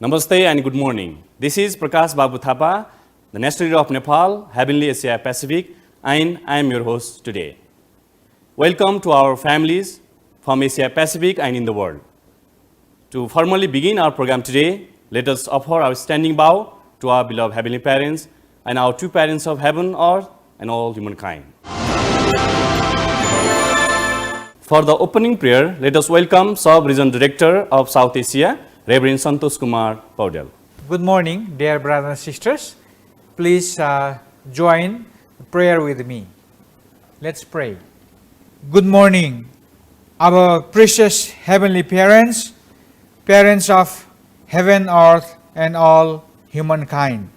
Namaste and good morning. This is Prakash Babu Thapa, the National Leader of Nepal, Heavenly Asia Pacific, and I am your host today. Welcome to our families from Asia Pacific and in the world. To formally begin our program today, let us offer our standing bow to our beloved Heavenly Parents and our two parents of heaven, earth, and all humankind. For the opening prayer, let us welcome Sub-Region Director of South Asia, Reverend Santosh Kumar Paudel. Good morning, dear brothers and sisters. Please join prayer with me. Let's pray. Good morning, our precious heavenly parents, parents of heaven, earth, and all humankind.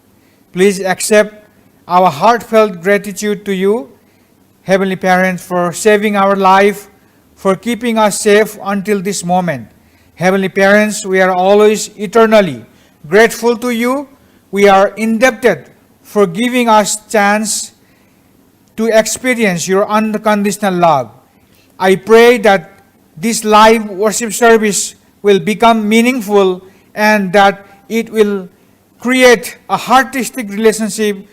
Please accept our heartfelt gratitude to you, heavenly parents, for saving our life, for keeping us safe until this moment. Heavenly parents, we are always eternally grateful to you. We are indebted for giving us chance to experience your unconditional love. I pray that this live worship service will become meaningful and that it will create a heartistic relationship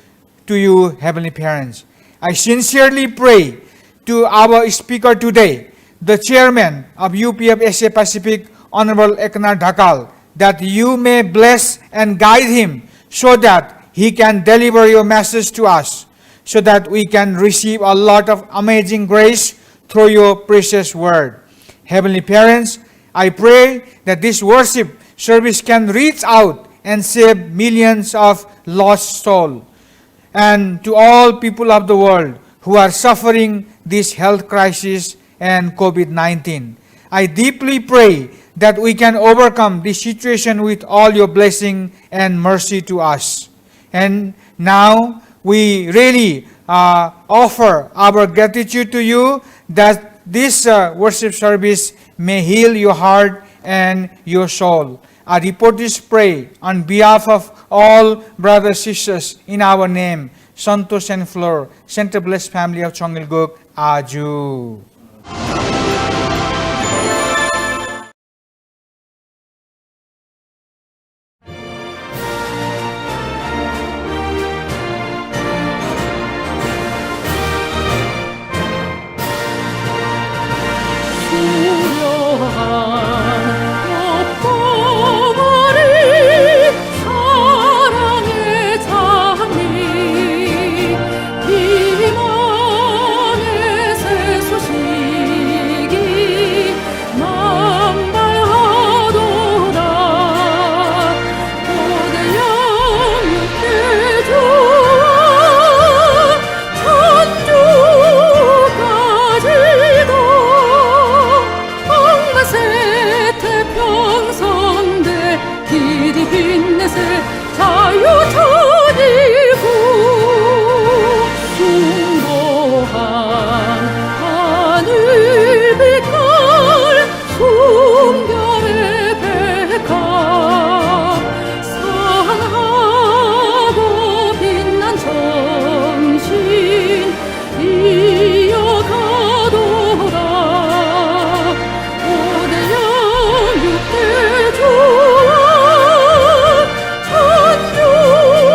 to you, heavenly parents. I sincerely pray to our speaker today, the chairman of UPF Asia Pacific, Honorable Eknath Dhakal, that you may bless and guide him so that he can deliver your message to us, so that we can receive a lot of amazing grace through your precious word. Heavenly parents, I pray that this worship service can reach out and save millions of lost souls, and to all people of the world who are suffering this health crisis and COVID-19. I deeply pray that we can overcome this situation with all your blessing and mercy to us. And now we really offer our gratitude to you that this worship service may heal your heart and your soul. I report this prayer on behalf of all brothers and sisters in our name, Santosh and Flor, Center Blessed Family of Chongilguk, Aju. 천주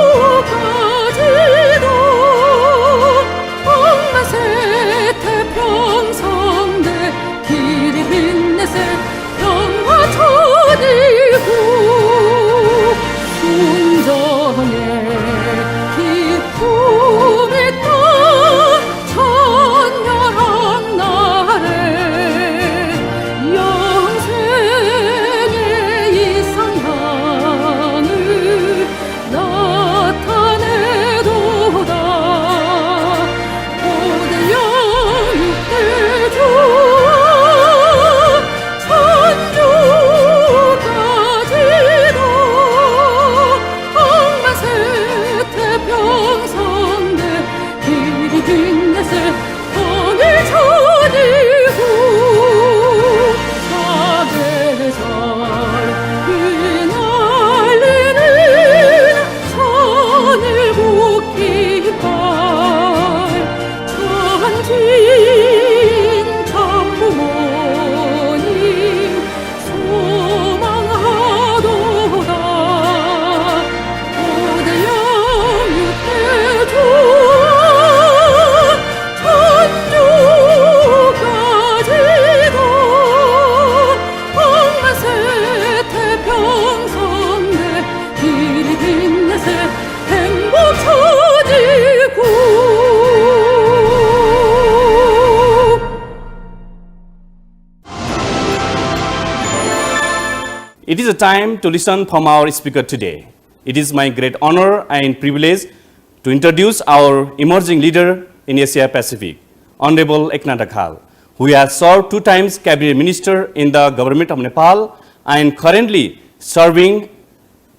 It is a time to listen from our speaker today. It is my great honor and privilege to introduce our emerging leader in Asia Pacific, Honorable Eknath Dakhal, who has served 2 times Cabinet Minister in the Government of Nepal and currently serving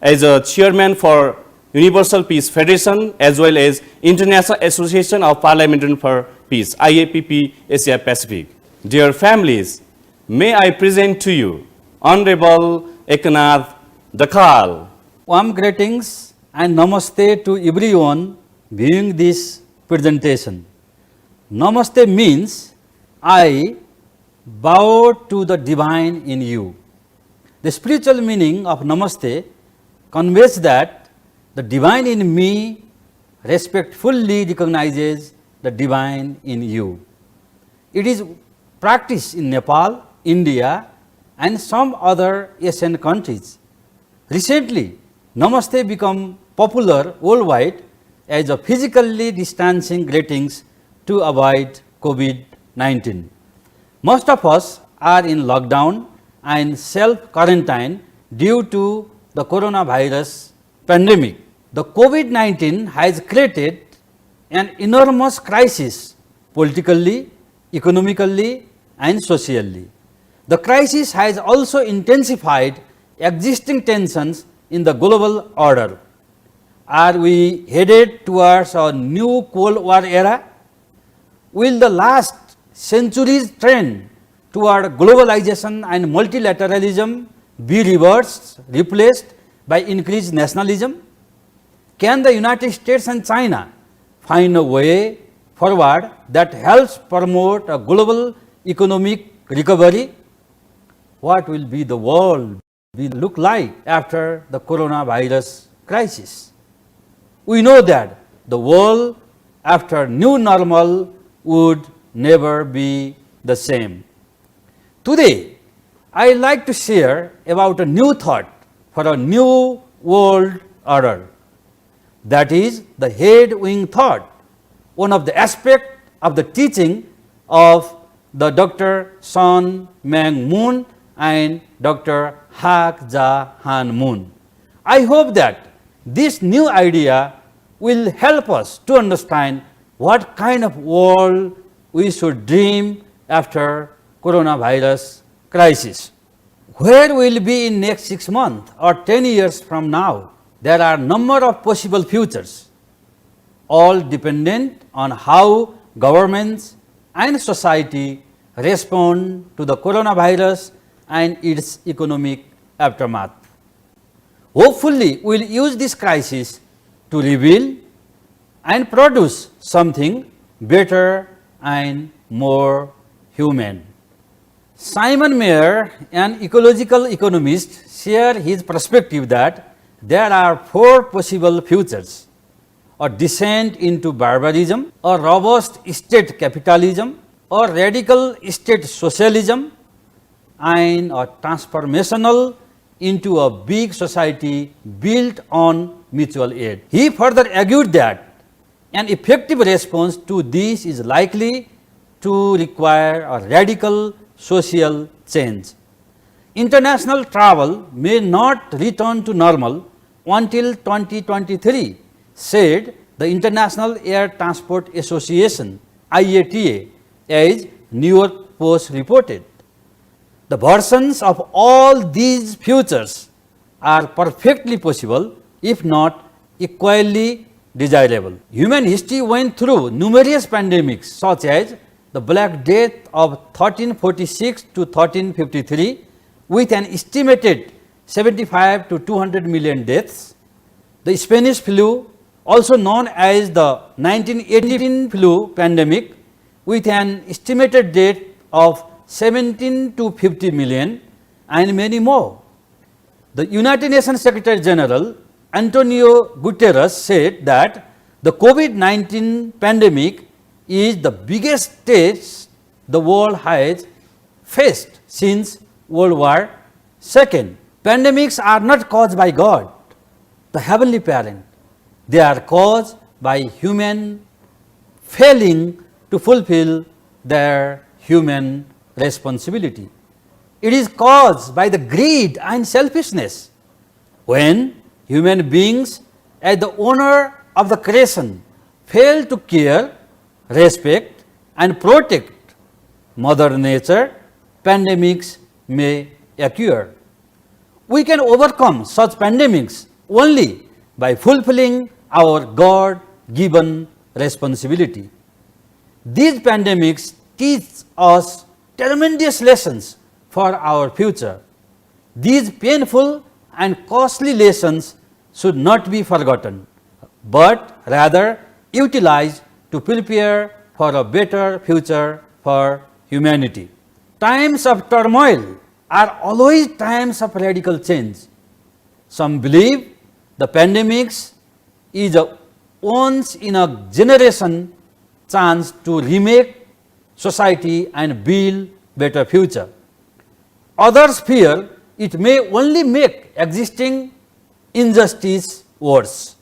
as a chairman for Universal Peace Federation as well as International Association of Parliamentarians for Peace, IAPP Asia Pacific. Dear families, may I present to you Honorable Eknath Dakhal. Warm greetings and namaste to everyone viewing this presentation. Namaste means I bow to the divine in you. The spiritual meaning of namaste conveys that the divine in me respectfully recognizes the divine in you. It is practiced in Nepal, India, and some other Asian countries. Recently, namaste became popular worldwide as a physically distancing greetings to avoid COVID-19. Most of us are in lockdown and self-quarantine due to the coronavirus pandemic. The COVID-19 has created an enormous crisis politically, economically, and socially. The crisis has also intensified existing tensions in the global order. Are we headed towards a new Cold War era? Will the last century's trend toward globalization and multilateralism be reversed, replaced by increased nationalism? Can the United States and China find a way forward that helps promote a global economic recovery? What will be the world look like after the coronavirus crisis? We know that the world after new normal would never be the same. Today, I like to share about a new thought for a new world order. That is the head wing thought, one of the aspects of the teaching of the Dr. Sun Myung Moon and Dr. Hak Ja Han Moon. I hope that this new idea will help us to understand what kind of world we should dream after coronavirus crisis. Where we will be in next 6 months or 10 years from now? There are number of possible futures, all dependent on how governments and society respond to the coronavirus and its economic aftermath. Hopefully, we will use this crisis to reveal and produce something better and more human. Simon Mayer, an ecological economist, shared his perspective that there are 4 possible futures: a descent into barbarism, a robust state capitalism, a radical state socialism, and a transformational into a big society built on mutual aid. He further argued that an effective response to this is likely to require a radical social change. International travel may not return to normal until 2023, said the International Air Transport Association, IATA, as New York Post reported. The versions of all these futures are perfectly possible, if not equally desirable. Human history went through numerous pandemics such as the Black Death of 1346 to 1353 with an estimated 75 to 200 million deaths, the Spanish flu, also known as the 1918 flu pandemic, with an estimated death of 17 to 50 million, and many more. The United Nations Secretary General Antonio Guterres said that the COVID-19 pandemic is the biggest test the world has faced since World War II. Pandemics are not caused by God, the Heavenly Parent. They are caused by human failing to fulfill their human responsibility. It is caused by the greed and selfishness. When human beings, as the owner of the creation, fail to care, respect, and protect Mother Nature, pandemics may occur. We can overcome such pandemics only by fulfilling our God-given responsibility. These pandemics teach us tremendous lessons for our future. These painful and costly lessons should not be forgotten, but rather utilized to prepare for a better future for humanity. Times of turmoil are always times of radical change. Some believe the pandemics is a once in a generation chance to remake society and build better future. Others fear it may only make existing injustice worse.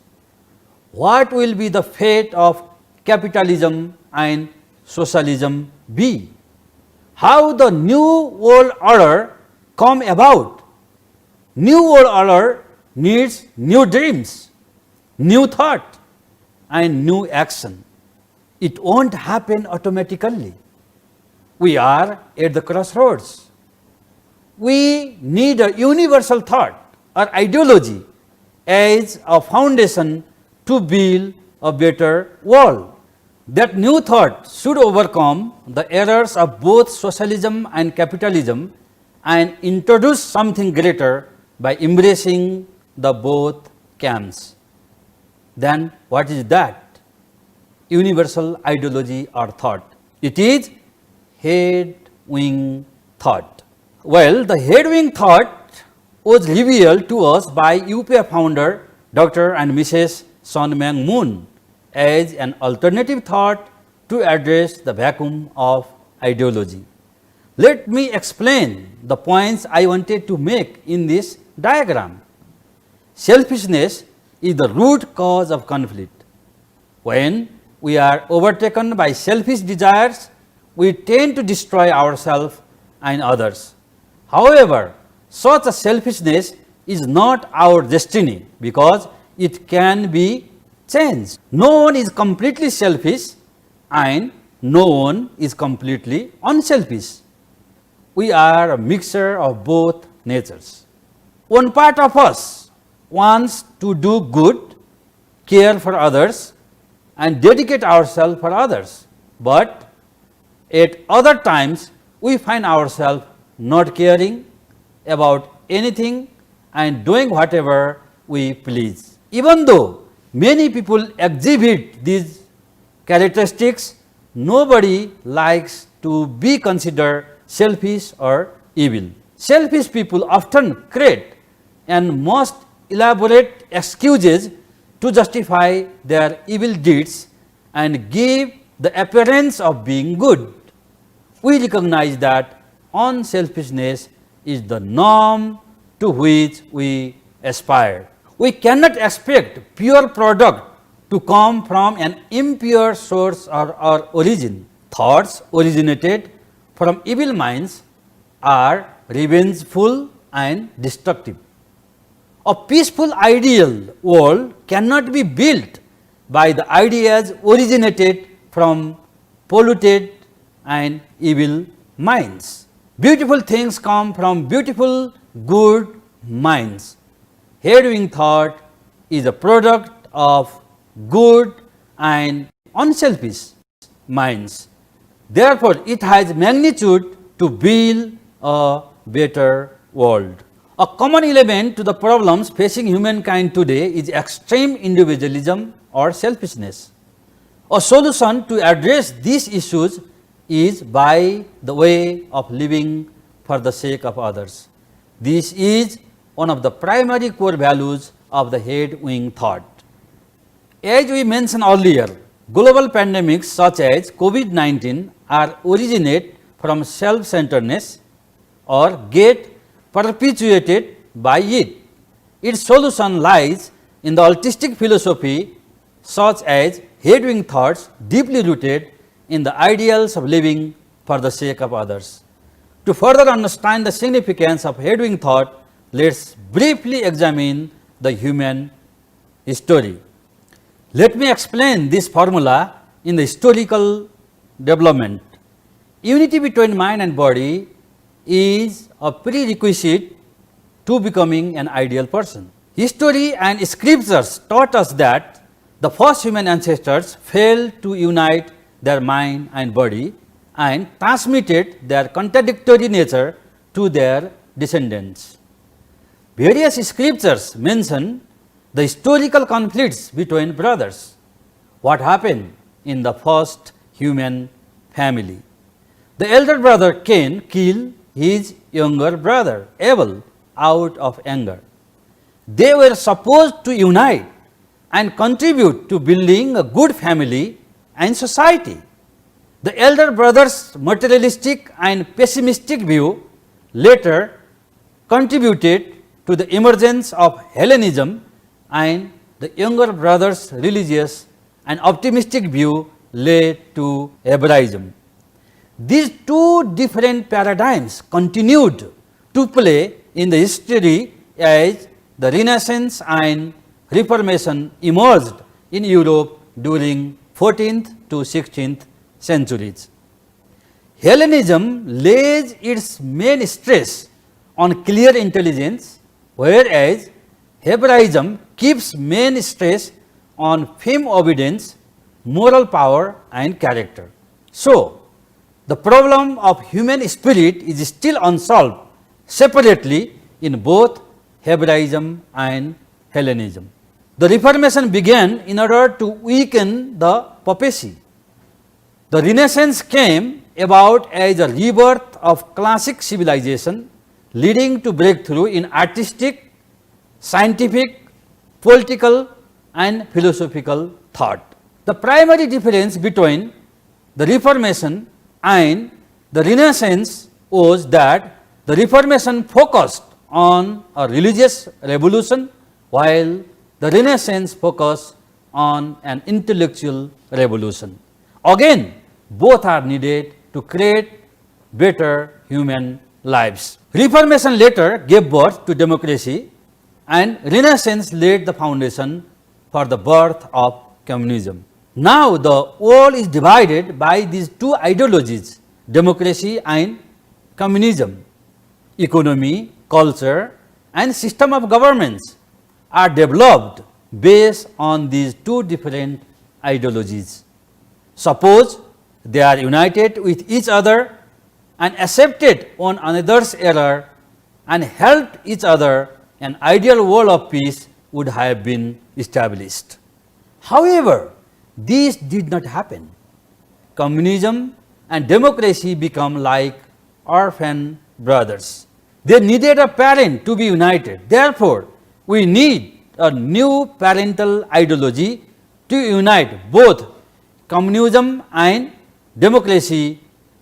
What will be the fate of capitalism and socialism be? How the new world order come about? New world order needs new dreams, new thought, and new action. It won't happen automatically. We are at the crossroads. We need a universal thought or ideology as a foundation to build a better world. That new thought should overcome the errors of both socialism and capitalism and introduce something greater by embracing the both camps. Then what is that? Universal ideology or thought. It is head-wing thought. Well, the head-wing thought was revealed to us by UPA founder Dr. and Mrs. Sun Myung Moon as an alternative thought to address the vacuum of ideology. Let me explain the points I wanted to make in this diagram. Selfishness is the root cause of conflict. When we are overtaken by selfish desires, we tend to destroy ourselves and others. However, such a selfishness is not our destiny because it can be changed. No one is completely selfish and no one is completely unselfish. We are a mixture of both natures. One part of us wants to do good, care for others, and dedicate ourselves for others. But at other times, we find ourselves not caring about anything and doing whatever we please. Even though many people exhibit these characteristics, nobody likes to be considered selfish or evil. Selfish people often create and most elaborate excuses to justify their evil deeds and give the appearance of being good. We recognize that unselfishness is the norm to which we aspire. We cannot expect pure product to come from an impure source or origin. Thoughts originated from evil minds are revengeful and destructive. A peaceful ideal world cannot be built by the ideas originated from polluted and evil minds. Beautiful things come from beautiful, good minds. Head-wing thought is a product of good and unselfish minds. Therefore, it has magnitude to build a better world. A common element to the problems facing humankind today is extreme individualism or selfishness. A solution to address these issues is by the way of living for the sake of others. This is one of the primary core values of the head-wing thought. As we mentioned earlier, global pandemics such as COVID-19 are originate from self-centeredness or get perpetuated by it. Its solution lies in the altruistic philosophy such as head-wing thoughts deeply rooted in the ideals of living for the sake of others. To further understand the significance of head-wing thought, let's briefly examine the human story. Let me explain this formula in the historical development. Unity between mind and body is a prerequisite to becoming an ideal person. History and scriptures taught us that the first human ancestors failed to unite their mind and body and transmitted their contradictory nature to their descendants. Various scriptures mention the historical conflicts between brothers. What happened in the first human family? The elder brother Cain killed his younger brother Abel out of anger. They were supposed to unite and contribute to building a good family and society. The elder brother's materialistic and pessimistic view later contributed to the emergence of Hellenism, and the younger brother's religious and optimistic view led to Hebraism. These two different paradigms continued to play in the history as the Renaissance and Reformation emerged in Europe during 14th to 16th centuries. Hellenism lays its main stress on clear intelligence, whereas Hebraism keeps main stress on firm obedience, moral power and character. So, the problem of human spirit is still unsolved separately in both Hebraism and Hellenism. The Reformation began in order to weaken the papacy. The Renaissance came about as a rebirth of classic civilization, leading to breakthrough in artistic, scientific, political and philosophical thought. The primary difference between the Reformation and the Renaissance was that the Reformation focused on a religious revolution, while the Renaissance focused on an intellectual revolution. Again, both are needed to create better human lives. Reformation later gave birth to democracy, and Renaissance laid the foundation for the birth of communism. Now, the world is divided by these two ideologies, democracy and communism. Economy, culture and system of governments are developed based on these two different ideologies. Suppose they are united with each other and accepted one another's error and helped each other, an ideal world of peace would have been established. However, this did not happen. Communism and democracy become like orphan brothers. They needed a parent to be united. Therefore, we need a new parental ideology to unite both communism and democracy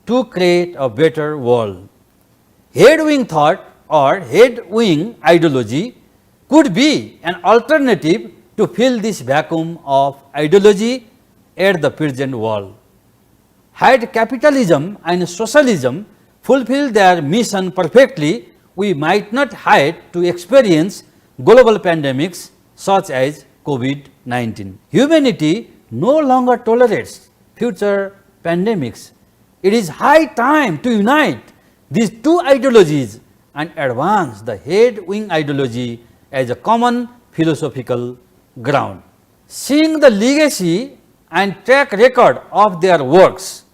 to create a better world. Head-wing thought or head-wing ideology could be an alternative to fill this vacuum of ideology at the present world. Had capitalism and socialism fulfilled their mission perfectly, we might not have to experience global pandemics such as COVID-19. Humanity no longer tolerates future pandemics. It is high time to unite these two ideologies and advance the head-wing ideology as a common philosophical ground. Seeing the legacy and track record of their works,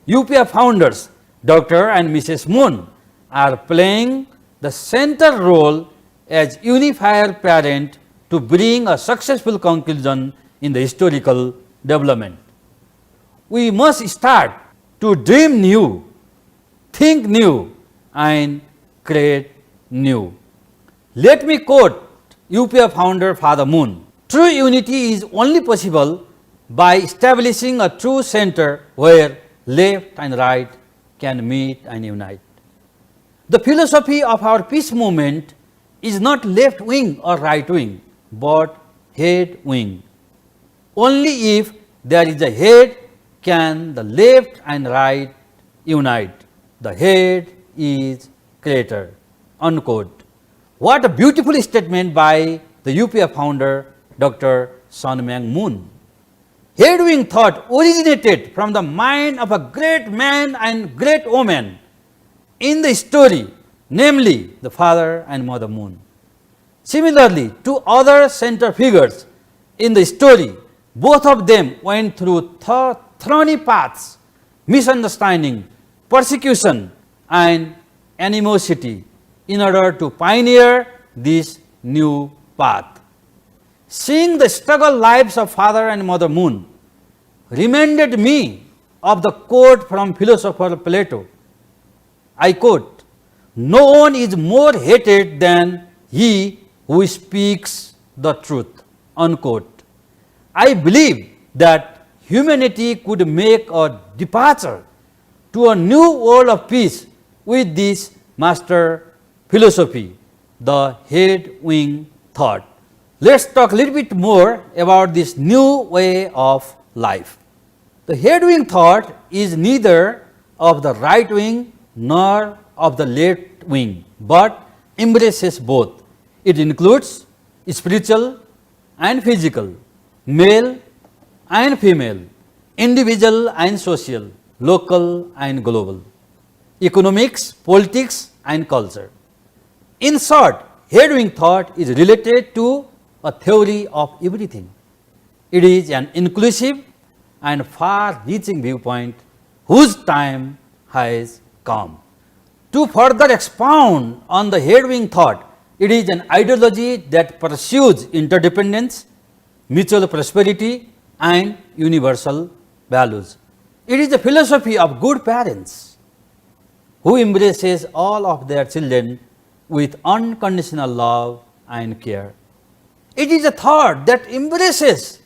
UPF founders Dr. and Mrs. Moon are playing the central role as unifier parent to bring a successful conclusion in the historical development. We must start to dream new, think new and create new. Let me quote UPF founder Father Moon. True unity is only possible by establishing a true center where left and right can meet and unite. The philosophy of our peace movement is not left wing or right wing, but head wing. Only if there is a head can the left and right unite. The head is creator, unquote. What a beautiful statement by the UPF founder, Dr. Sun Myung Moon. Head-wing thought originated from the mind of a great man and great woman in the story, namely the father and mother moon. Similarly, two other center figures in the story, both of them went through thorny paths, misunderstanding, persecution, and animosity in order to pioneer this new path. Seeing the struggle lives of father and mother moon reminded me of the quote from philosopher Plato. I quote, "No one is more hated than he who speaks the truth," unquote. I believe that humanity could make a departure to a new world of peace with this master philosophy, the head-wing thought. Let's talk a little bit more about this new way of life. The head-wing thought is neither of the right wing nor of the left wing, but embraces both. It includes spiritual and physical, male and female, individual and social, local and global, economics, politics and culture. In short, head-wing thought is related to a theory of everything. It is an inclusive and far-reaching viewpoint whose time has come. To further expound on the head-wing thought, it is an ideology that pursues interdependence, mutual prosperity, and universal values. It is a philosophy of good parents who embraces all of their children with unconditional love and care. It is a thought that embraces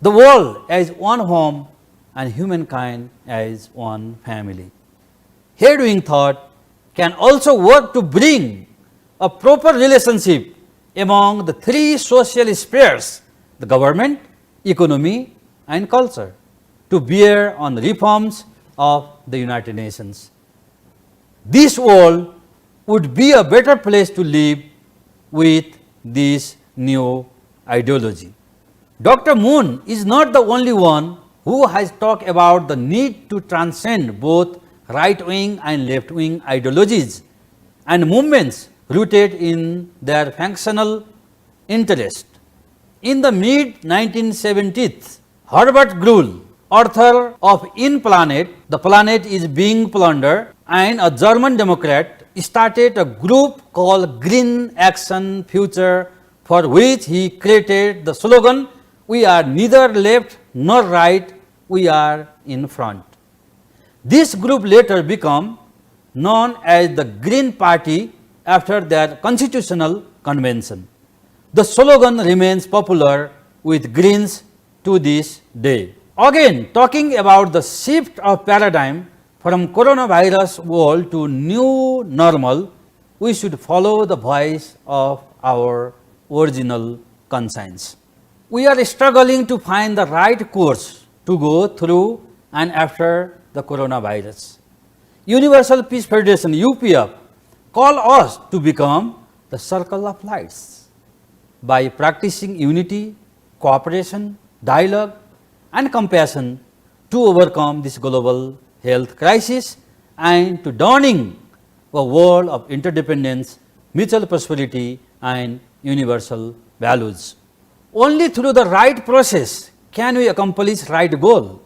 the world as one home and humankind as one family. Head-wing thought can also work to bring a proper relationship among the three social spheres, the government, economy, and culture, to bear on reforms of the United Nations. This world would be a better place to live with this new ideology. Dr. Moon is not the only one who has talked about the need to transcend both right-wing and left-wing ideologies and movements rooted in their functional interest. In the mid-1970s, Herbert Gruhl, author of In Planet, The Planet is Being Plundered, and a German Democrat, started a group called Green Action Future, for which he created the slogan, "We are neither left nor right, we are in front." This group later became known as the Green Party after their constitutional convention. The slogan remains popular with Greens to this day. Again, talking about the shift of paradigm from coronavirus world to new normal, we should follow the voice of our original conscience. We are struggling to find the right course to go through and after the coronavirus. Universal Peace Federation, UPF, call us to become the circle of lights by practicing unity, cooperation, dialogue, and compassion to overcome this global health crisis and to dawning a world of interdependence, mutual prosperity, and universal values. Only through the right process can we accomplish right goal.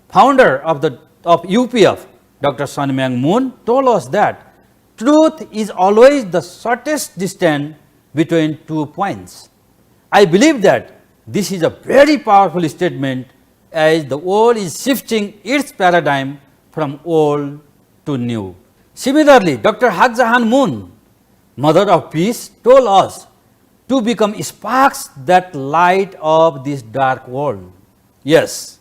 Founder of UPF, Dr. Sun Myung Moon, told us that truth is always the shortest distance between 2 points. I believe that this is a very powerful statement as the world is shifting its paradigm from old to new. Similarly, Dr. Hak Jahan Moon, Mother of Peace, told us to become sparks that light up this dark world. Yes,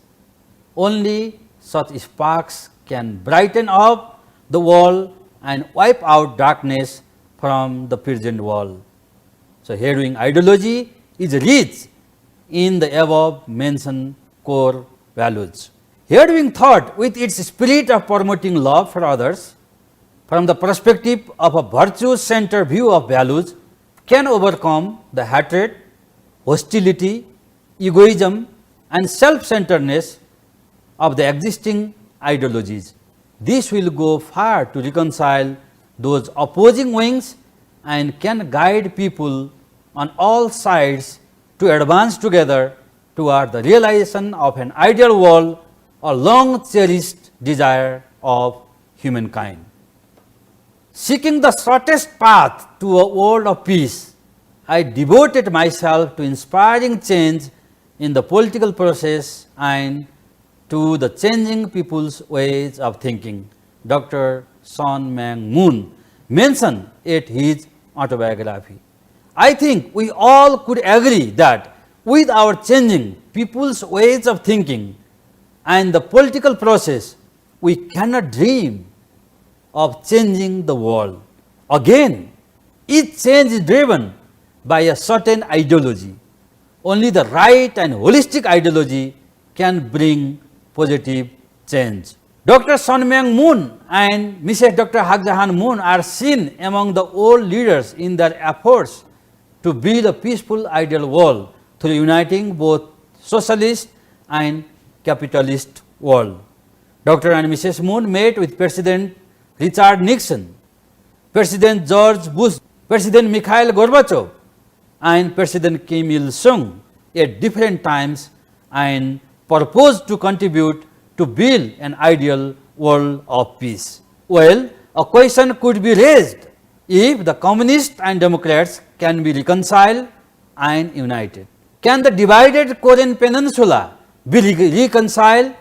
only such sparks can brighten up the world and wipe out darkness from the present world. So, head-wing ideology is rich in the above mentioned core values. Head-wing thought, with its spirit of promoting love for others, from the perspective of a virtue-centered view of values can overcome the hatred, hostility, egoism, and self-centeredness of the existing ideologies. This will go far to reconcile those opposing wings and can guide people on all sides to advance together toward the realization of an ideal world, a long cherished desire of humankind. Seeking the shortest path to a world of peace, I devoted myself to inspiring change in the political process and to the changing people's ways of thinking, Dr. Sun Myung Moon mentioned in his autobiography. I think we all could agree that with our changing people's ways of thinking and the political process, we cannot dream of changing the world. Again, each change is driven by a certain ideology. Only the right and holistic ideology can bring positive change. Dr. Sun Myung Moon and Mrs. Dr. Hak Jahan Moon are seen among the old leaders in their efforts to build a peaceful ideal world through uniting both socialist and capitalist world. Dr. and Mrs. Moon met with President Richard Nixon, President George Bush, President Mikhail Gorbachev, and President Kim Il-sung at different times and proposed to contribute to build an ideal world of peace. Well, a question could be raised if the communists and Democrats can be reconciled and united. Can the divided Korean peninsula be reconciled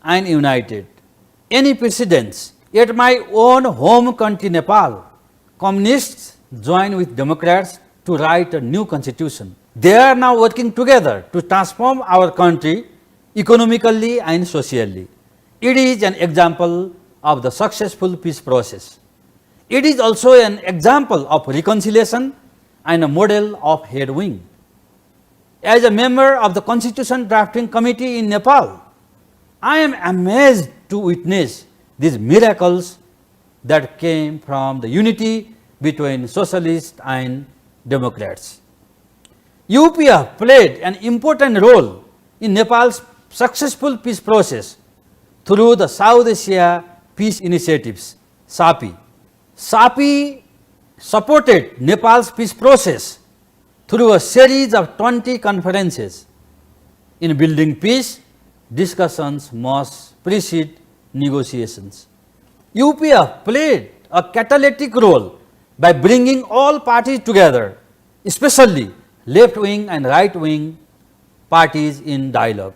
and united? Any precedents? At my own home country Nepal, communists joined with Democrats to write a new constitution. They are now working together to transform our country economically and socially. It is an example of the successful peace process. It is also an example of reconciliation and a model of headwind. As a member of the Constitution Drafting Committee in Nepal, I am amazed to witness these miracles that came from the unity between socialists and Democrats. UPF played an important role in Nepal's successful peace process through the South Asia Peace Initiatives, SAPI. SAPI supported Nepal's peace process through a series of 20 conferences. In building peace, discussions must precede negotiations. UPF played a catalytic role by bringing all parties together, especially left-wing and right-wing parties in dialogue.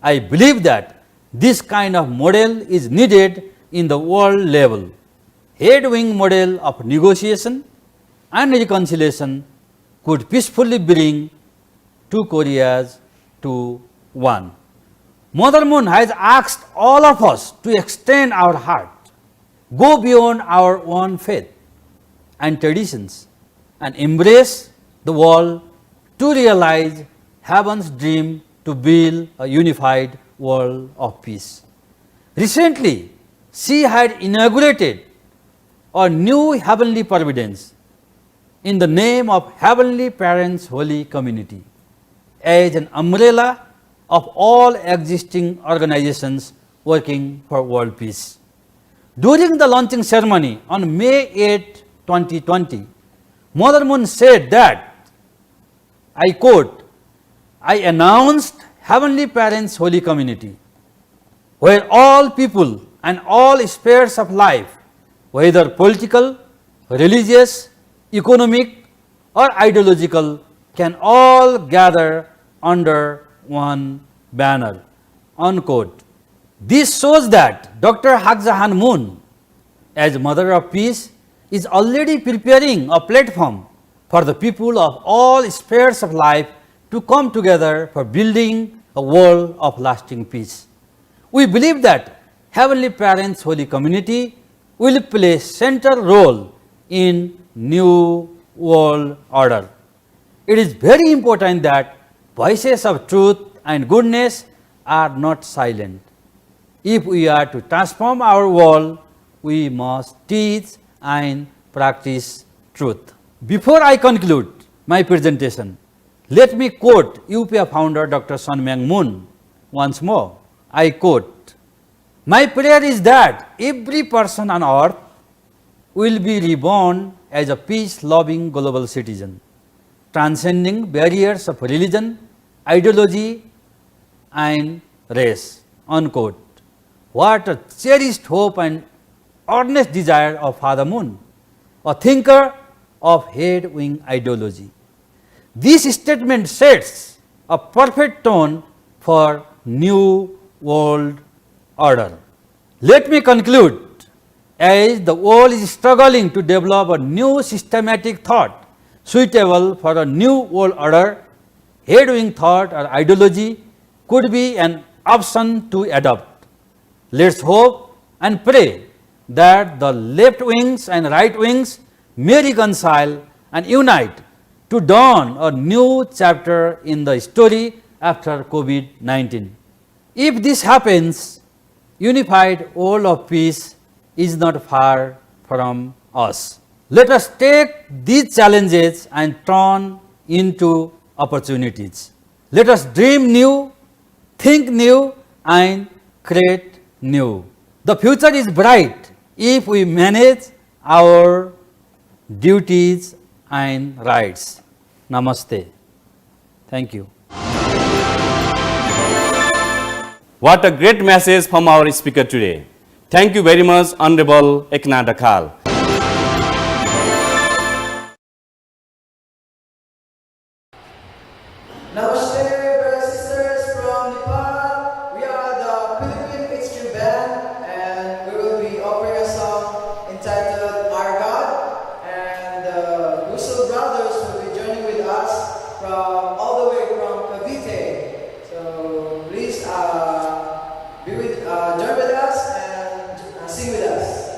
I believe that this kind of model is needed in the world level. Head-wing model of negotiation and reconciliation could peacefully bring two Koreas to one. Mother Moon has asked all of us to extend our heart, go beyond our own faith and traditions, and embrace the world to realize heaven's dream to build a unified world of peace. Recently, she had inaugurated a new heavenly providence in the name of Heavenly Parents Holy Community as an umbrella of all existing organizations working for world peace. During the launching ceremony on May 8, 2020, Mother Moon said that, I quote, I announced Heavenly Parents Holy Community, where all people and all spheres of life, whether political, religious, economic, or ideological, can all gather under one banner, unquote. This shows that Dr. Hak Jahan Moon, as Mother of Peace, is already preparing a platform for the people of all spheres of life to come together for building a world of lasting peace. We believe that Heavenly Parents Holy Community will play a central role in new world order. It is very important that voices of truth and goodness are not silent. If we are to transform our world, we must teach and practice truth. Before I conclude my presentation, let me quote UPA founder Dr. Sun Myung Moon once more. I quote, "My prayer is that every person on earth will be reborn as a peace-loving global citizen, transcending barriers of religion, ideology, and race." Unquote. What a cherished hope and earnest desire of Father Moon, a thinker of head-wing ideology. This statement sets a perfect tone for new world order. Let me conclude. As the world is struggling to develop a new systematic thought suitable for a new world order, head-wing thought or ideology could be an option to adopt. Let's hope and pray that the left wings and right wings may reconcile and unite to dawn a new chapter in the story after COVID-19. If this happens, unified world of peace is not far from us. Let us take these challenges and turn into opportunities. Let us dream new, think new, and create new. The future is bright if we manage our duties and rights. Namaste. Thank you. What a great message from our speaker today. Thank you very much, Honorable Ekna Dakhal. Namaste, brothers and sisters from Nepal. We are the Philippine HQ Band, and we will be offering a song entitled Our God. And the Russell brothers will be joining with us from all the way from Cavite. So please join with us and sing with us.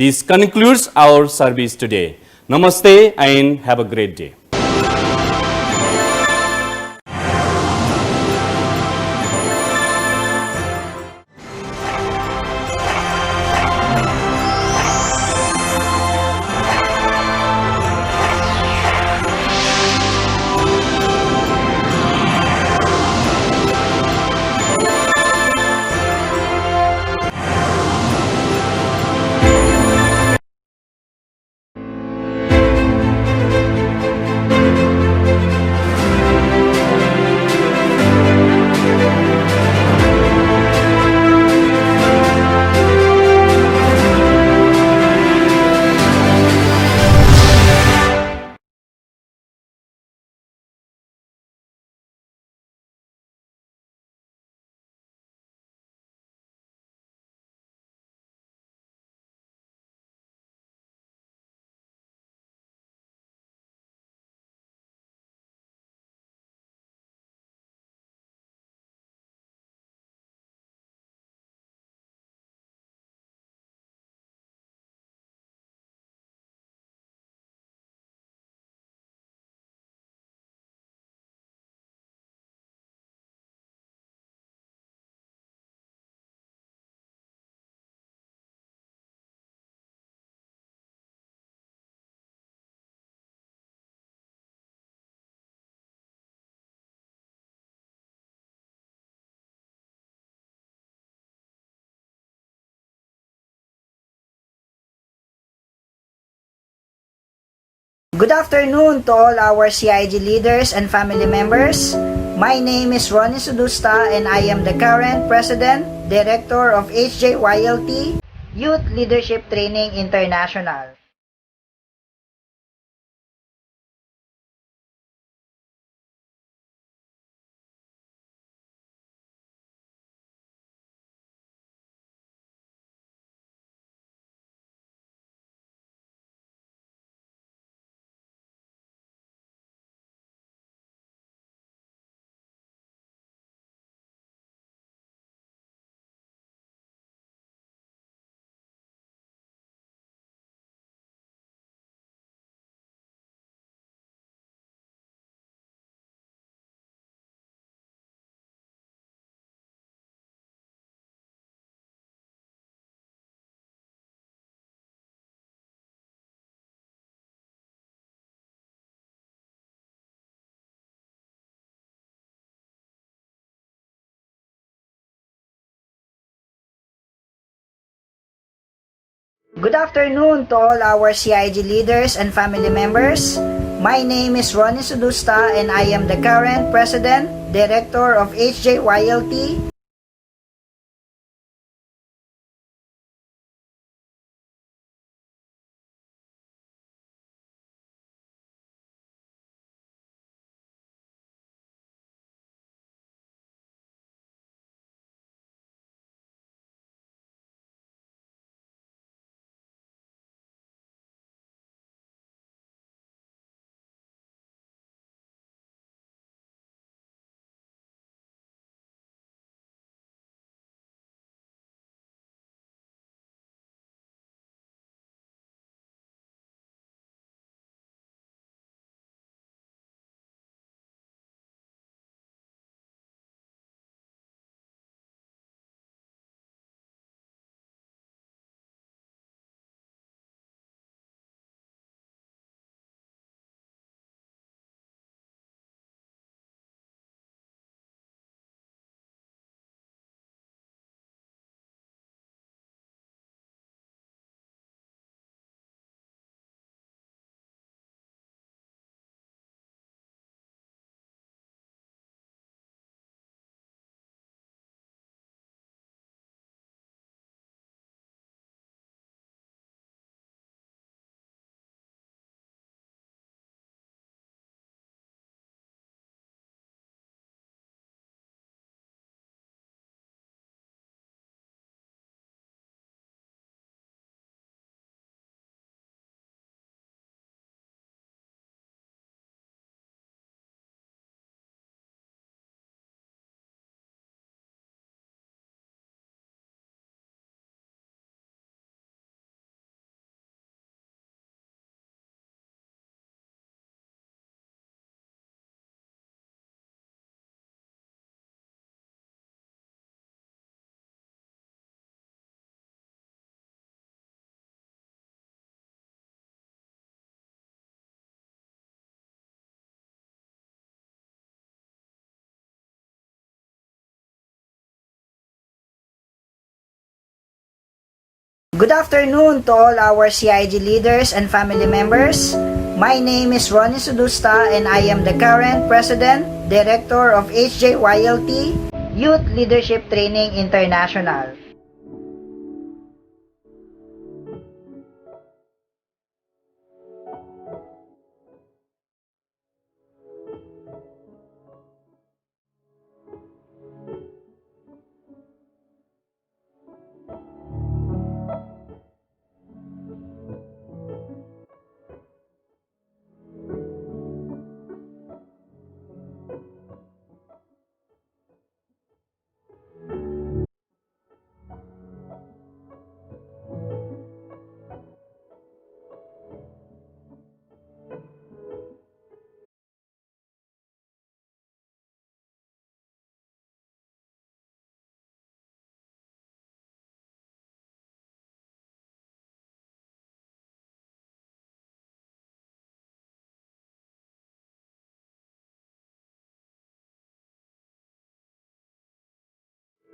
This concludes our service today. Namaste and have a great day. Good afternoon to all our CIG leaders and family members. My name is Ronnie Sudusta and I am the current President, Director of HJYLT Youth Leadership Training International. Good afternoon to all our CIG leaders and family members. My name is Ronnie Sudusta and I am the current President, Director of HJYLT Good afternoon to all our CIG leaders and family members. My name is Ronnie Sudusta and I am the current President, Director of HJYLT, Youth Leadership Training International.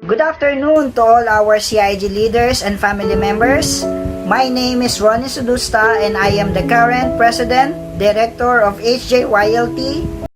Good afternoon to all our CIG leaders and family members. My name is Ronnie Sudusta and I am the current President, Director of HJYLT,